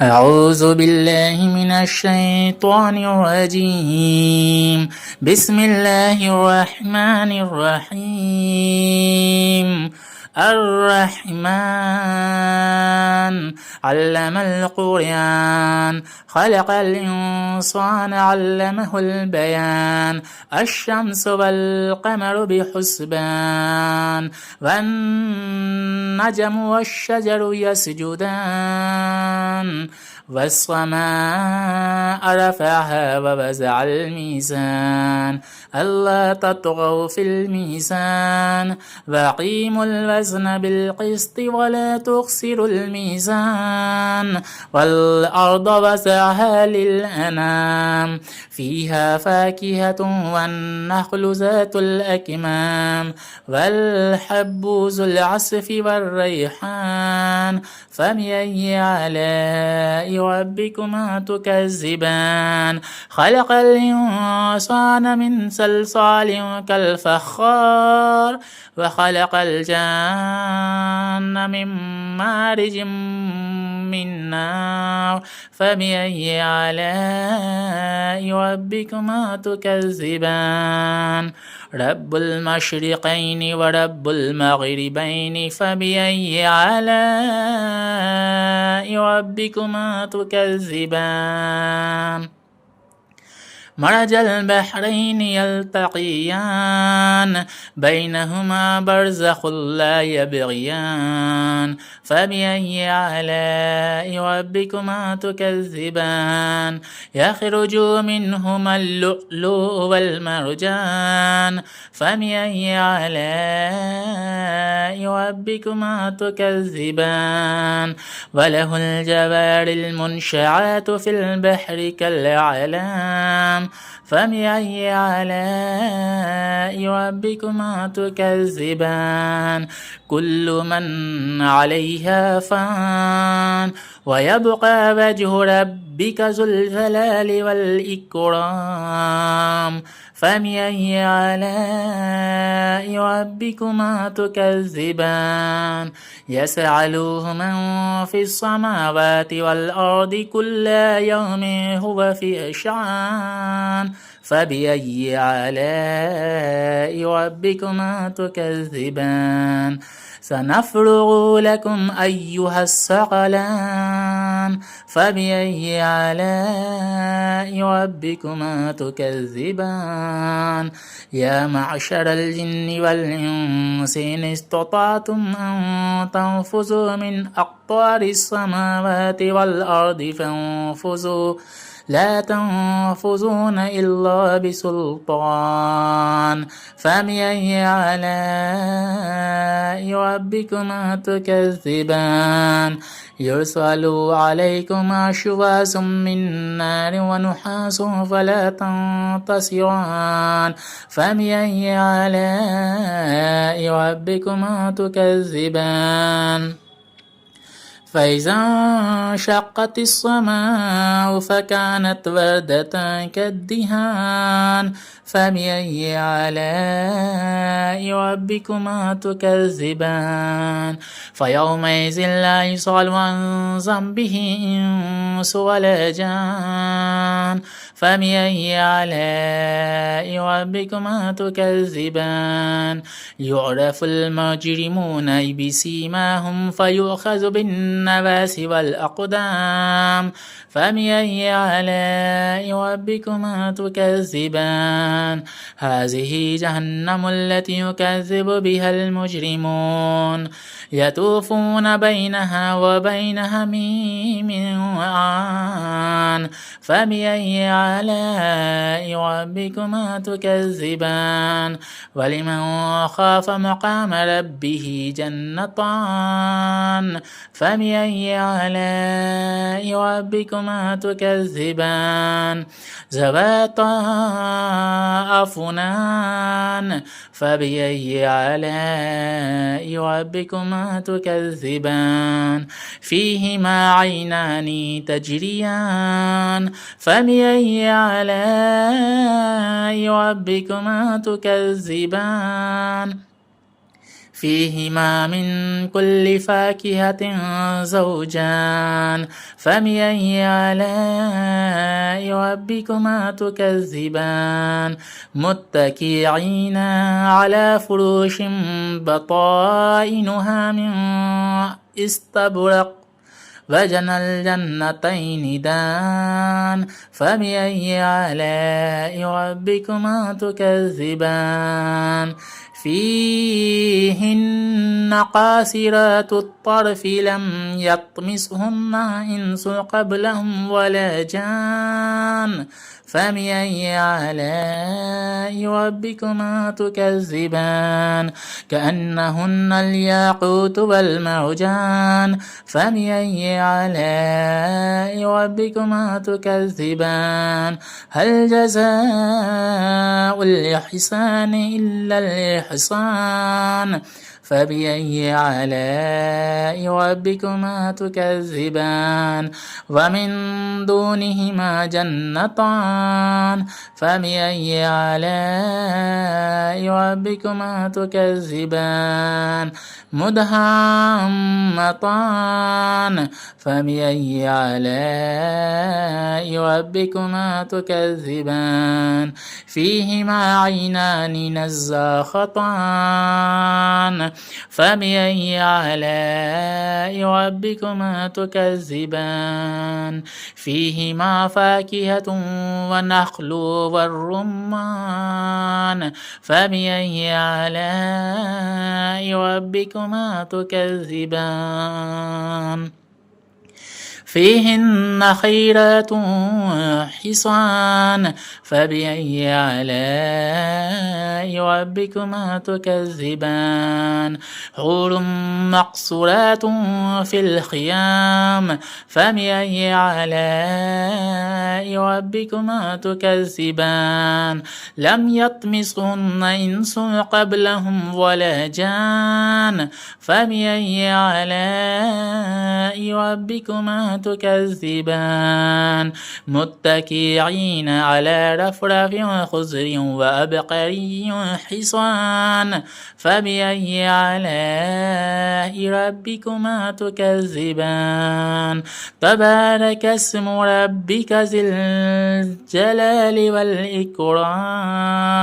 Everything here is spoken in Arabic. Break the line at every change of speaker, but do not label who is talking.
أعوذ بالله من الشيطان الرجيم. بسم الله الرحمن الرحيم. الرحمن علم القرآن خلق الإنسان علمه البيان. الشمس والقمر بحسبان والنجم والشجر يسجدان والسماء رفعها ووضع الميزان ألا تطغوا في الميزان وأقيموا الوزن بالقسط ولا تخسروا الميزان والأرض وسعها للأنام فيها فاكهة والنخل ذات الأكمام والحب ذو العصف والريحان فبأي آلاء ربكما تكذبان. خلق الإنسان من صلصال كالفخار وخلق الجن من مارج من نار فبأي آلاء ربكما تكذبان. رب المشرقين ورب المغربين فبأي آلاء ربكما تكذبان. مرج البحرين يلتقيان بينهما برزخ لا يبغيان فبأي آلاء ربكما تكذبان. يخرج منهما اللؤلؤ والمرجان فبأي آلاء ربكما تكذبان. وله الجوار المنشآت في البحر كالأعلام فبأي آلاء ربكما تكذبان. كل من عليها فان ويبقى وجه ربك ذو الجلال والإكرام فبأي آلاء ربكما تكذبان. يسأله من في السماوات والأرض كل يوم هو في شأن فبأي آلاء ربكما تكذبان. سنفرغ لكم أيها الثقلان فبأي آلاء ربكما تكذبان. يا معشر الجن والإنس إن استطعتم أن تنفذوا من أقطار السماوات والأرض فانفذوا لا تنفذون إلا بسلطان فبأي آلاء ربكما تكذبان. يرسل عليكما شواظ من نار ونحاس فلا تنتصران فبأي آلاء ربكما تكذبان. فإذا انشقت السماء فكانت وردة كالدهان فبأي آلاء ربكما تكذبان. فيومئذ لا يسأل عن ذنبه إنس ولا جان فبأي آلاء ربكما تكذبان. يعرف المجرمون بسيماهم فيؤخذ بالنواصي والأقدام فبأي آلاء ربكما تكذبان. هذه جهنم التي يكذب بها المجرمون يطوفون بينها وبين حميم وآن فبأي آلاء ربكما تكذبان. ولمن خاف مقام ربه جنتان فبأي آلاء ربكما تكذبان. ذواتا أفنان فبأي آلاء ربكما تكذبان. فيهما عينان تجريان فبأي آلاء ربكما تكذبان. فيهما من كل فاكهة زوجان فبأي آلاء ربكما تكذبان متكئين على فروش بطائنها من استبرق وجنى الجنتين دان فبأي آلاء ربكما تكذبان فيهن قاصرات الطرف لم يطمسهن إنس قبلهم ولا جان فبأي آلاء ربكما تكذبان كأنهن الياقوت والمرجان فبأي آلاء ربكما تكذبان هل جزاء الإحسان إلا الإحسان فبأي آلاء ربكما تكذبان ومن دونهما جنتان فبأي آلاء ربكما تكذبان مدهامتان فبأي آلاء ربكما تكذبان فيهما عينان نزاختان فبأي آلاء ربكما تكذبان فيهما فاكهة والنخل والرمان فبأي آلاء ربكما تكذبان فيهن خيرات حصان فبأي آلاء ربكما تكذبان حور مقصورات في الخيام فبأي آلاء ربكما تكذبان لم يطمسهن إنس قبلهم ولا جان فبأي آلاء ربكما تكذبان متكئين على رفرف خضر وأبقري حصان فبأي آلاء ربكما تكذبان تبارك اسم ربك ذي الجلال والإكرام.